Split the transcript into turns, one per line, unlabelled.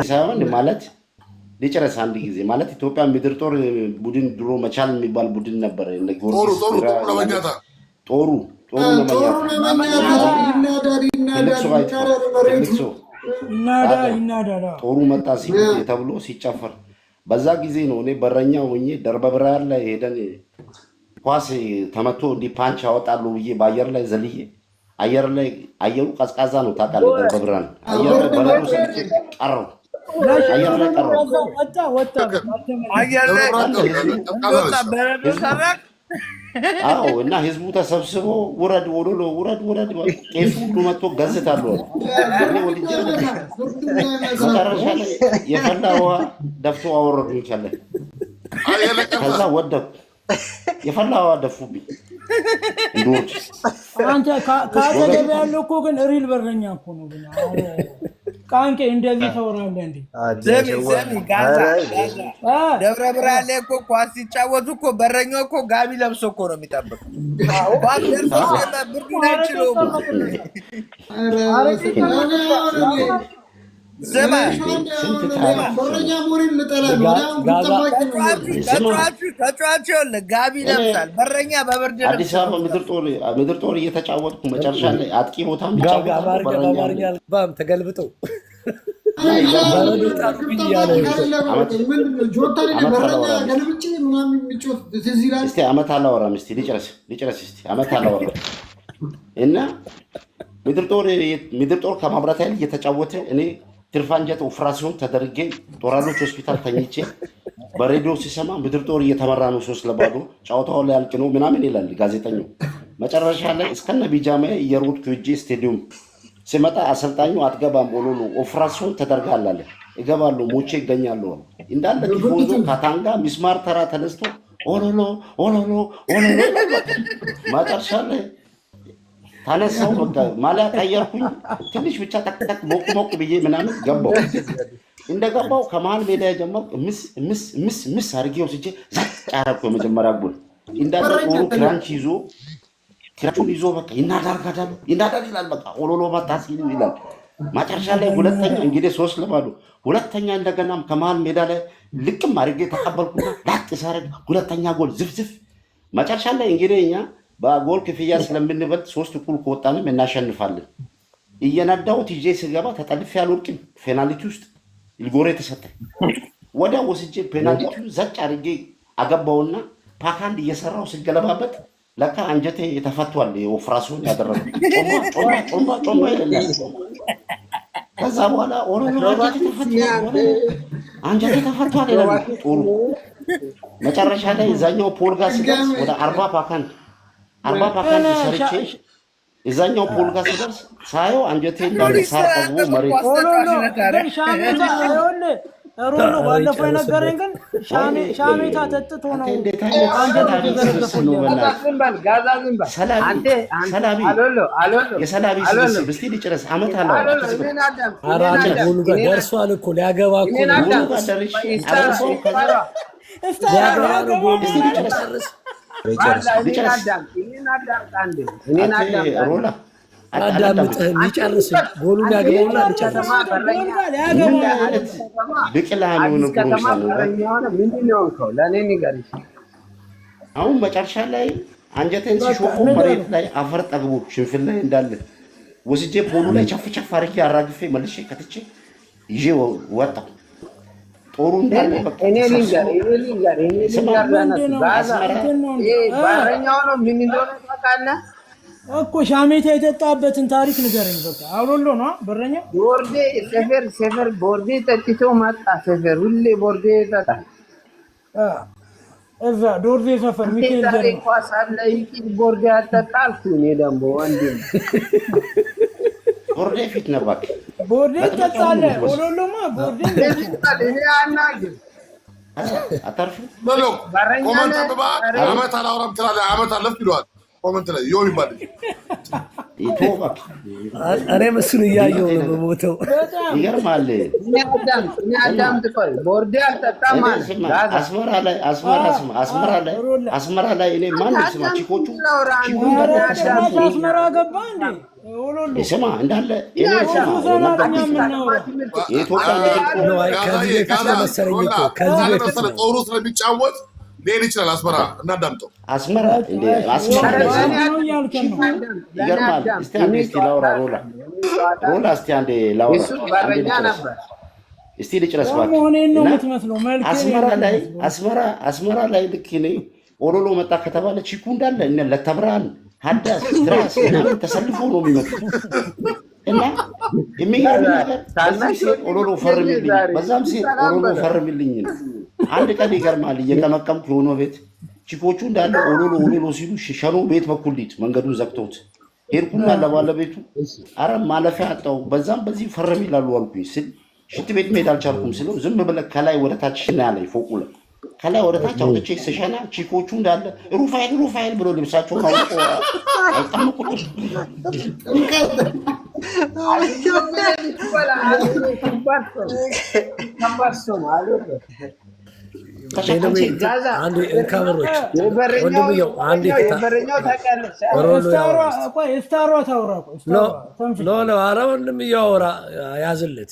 ሳይሆን ማለት ሊጨረስ አንድ ጊዜ ማለት ኢትዮጵያ ምድር ጦር ቡድን ድሮ መቻል የሚባል ቡድን ነበር። እነ ጊዮርጊስ ጦሩ ጦሩ መጣ ተብሎ ሲጨፈር በዛ ጊዜ ነው። እኔ በረኛ ሆኜ ደርበ ብርሃን ላይ ሄደን ኳስ ተመቶ እንዲህ ፓንች ያወጣሉ ብዬ በአየር ላይ ዘልዬ አየር ላይ አየሩ ቀዝቃዛ ነው ታውቃለህ። ደርበ ብርሃን አየር ላይ በረዶ ሰልቼ ቀረው። አየር ላይ ቀረው። አዎ እና ህዝቡ ተሰብስቦ ውረድ ወሎሎ ውረድ ውረድ ቄሱ ሁሉ መጥቶ ገዝታሉ። እኔ ወልጄ መጨረሻ ላይ የፈላ ውሃ ደፍቶ አወረዱኝ ይቻላል። ከዛ ወደኩ። የፈላ ውሃ ደፉብኝ። እንዶች
አንተ ካጠገብ ያለው እኮ ግን ሪል በረኛ እኮ ነው። ግን ቃንቄ እንደዚህ ተወራለህ እንዴ?
ዘሚ ጋዛ ደብረ ብርሃን ላይ እኮ ኳስ ሲጫወቱ እኮ በረኛው እኮ ጋቢ ለብሶ እኮ ነው የሚጠብቀው። ኳስ ደርሶ ብርዱን አይችለውም። ተጫዋቹ ጋቢ ለብሳል። በረኛ በብርድ
አዲስ አበባ ምድር ጦር እየተጫወትኩ መጨረሻ ላይ አጥቂ ቦታ
ተገልብጦ
ዓመት አላወራም። እስኪ ልጨርስ ዓመት አላወራም እና ምድር ጦር ከማብራት ኃይል እየተጫወተ እኔ ትርፍ አንጀት ኦፕራሲዮን ተደርጌ ጦራሎች ሆስፒታል ተኝቼ በሬዲዮ ሲሰማ ምድር ጦር እየተመራ ነው 3-0 ጨዋታው ላይ አልቅ ነው ምናምን ይላል ጋዜጠኛው። መጨረሻ ላይ እስከነ ቢጃማዬ እየሮጥኩ ሂጄ ስቴዲየም ሲመጣ አሰልጣኙ አትገባም ኦሎሎ ኦፕራሲዮን ተደርጋል አለ። እገባለሁ ሞቼ ይገኛለሁ እንዳለ ቲፎዞ ካታንጋ ሚስማር ተራ ተነስቶ ኦሎሎ ኦሎሎ ኦሎሎ መጨረሻ ላይ ታነሳው በቃ ማሊያ ቀየርኩኝ። ትንሽ ብቻ ተክተክ ሞቅ ብዬ ምናምን ገባው። እንደገባው ከመሀል ሜዳ ጀመርኩ። ምስ አድርጌ ወስጄ ዘቅ አደረኩ። የመጀመሪያ ጎል እንዳለ ጦሩ ክራንቹን ይዞ በቃ ይናዳል ይላል። በቃ ኦሎሎ መጣ ሲል ይላል። መጨረሻ ላይ ሁለተኛ እንግዲህ 3-0 ሁለተኛ እንደገና ከመሀል ሜዳ ላይ ልቅም አድርጌ ተቀበልኩና ላጥ ሳረግ ሁለተኛ ጎል ዝፍዝፍ። መጨረሻ ላይ እንግዲህ እኛ በጎል ክፍያ ስለምንበልጥ 3 እኩል ከወጣንም እናሸንፋለን። እየነዳሁት ይዤ ስገባ ተጠልፌ አልወድቅም። ፔናልቲ ውስጥ ኢልጎሬ ተሰጠኝ። ወዲያው ወስጄ ፔናልቲው ዘጭ አድርጌ አገባውና ፓካንድ እየሰራው ስገለባበት ለካ አንጀቴ ተፈቷል። ኦፕራሲዮን ያደረጉ ጮማ ይላል። ከዛ በኋላ አንጀቴ ተፈቷል ይላል ጦሩ። መጨረሻ ላይ እዛኛው ፖል ጋር ሲደርስ ወደ 40 ፓካንድ ሰርቼ እዛኛው ፖል ጋር ሲደርስ ሳየው አንጀቴ እንዳለ ሳር ጠግቦ መሬት
ሮሎ ባለፈው የነገረኝ ግን ሻሜታ ተጥቶ ነው።
የሰላቢ ስብስብ እስኪ ልጨርስ። ዓመት አለው
ደርሷል እኮ ሊያገባ እኮ
ሮላ
አዳምጥህ ሊጨርስ ጎሉን ያገባውና ሊጨርስ
ብቅላ አሁን መጨረሻ ላይ አንጀቴን ሲሾፉ መሬት ላይ አፈር ጠግቦ ሽንፍል ላይ እንዳለ ወስጄ ፖሉ ላይ ቸፍ አድርጌ አራግፌ መልሼ ከትቼ ይዤ ወጣሁ። ጦሩ እንዳለ
እኮ ሻሜታ የጠጣበትን ታሪክ ንገረኝ። በቃ አውሎሎ ነው በረኛ
ቦርዴ ሰፈር ቦርዴ ጠጥቶ መጣ። ሰፈር ሁሌ ቦርዴ ይጠጣል።
እዛ ዶርዜ ሰፈር ሚካኤል
ዛሬ ኳስ አለ ይቂል ቦርዴ ያጠጣል። እኔ ደግሞ ወንዴ
ቦርዴ ፊት ነበር
ቦርዴ ጠጣለ። አውሎሎማ ቦርዴ
ይጠጣል። እኔ አናግር
አታርፍ
በሎ ኮመንት በባ ዓመት አላወራም ትላለህ። ዓመት አለፍ ይሏል ኮመንት ላይ ዮ ይባል
ይቶባክ
እኔም እሱን እያየሁ ነው የምሞተው።
ይገርማል።
አዳምጥ ቆይ ቦርዴ አልጠጣም ማለት
አስመራ ላይ እኔ ማን ስማ ቺኮቹ
አስመራ ገባ እንዴ ወሎሎ
ስማ እንዳለ እኔ ስማ የኢትዮጵያ
ነው ከዚህ በፊት መሰለኝ እኮ ከዚህ በፊት
ጦሩ ስለሚጫወት ሌላ ይችላል። አስመራ እናዳምጠው።
አስመራ ይገርማል። እስቲ አንዴ ላውራ ሮላ እስቲ አንዴ ላውራ እስቲ ልጨርስ እባክህ። አስመራ ላይ ልክ እኔ ኦሎሎ መጣ ከተባለ ቺኩ እንዳለ እነ ለተብራን ሀዳስ ትራስ ተሰልፎ ነው የሚመጡት እና የሚገርም ነገር በዚህ ሲል ኦሎሎ ፈርምልኝ፣ በዛም ሲል ኦሎሎ ፈርምልኝ ነው። አንድ ቀን ይገርማል እየቀመቀምኩ የሆነ ቤት ቺኮቹ እንዳለ ኦሎሎ ሲሉ ሸኖ ቤት በኩል ሊት መንገዱን ዘግተውት ሄድኩና ለባለቤቱ አረ ማለፊያ አጣው በዛም በዚህ ፈርም ይላሉ አልኩኝ ስል ሽንት ቤት መሄድ አልቻልኩም ስለው ዝም ብለህ ከላይ ወደ ታች ሽና ያለኝ ፎቁ ላይ ከላይ ወደ ታች አውጥቼ ስሸና ቺኮቹ እንዳለ ሩፋኤል ብሎ ልብሳቸውን አውቆ አይጣምቁልኝ
አንድ እንካበሮች ወንድምየው አንድ ኖ ኧረ ወንድምየው አውራ ያዝለት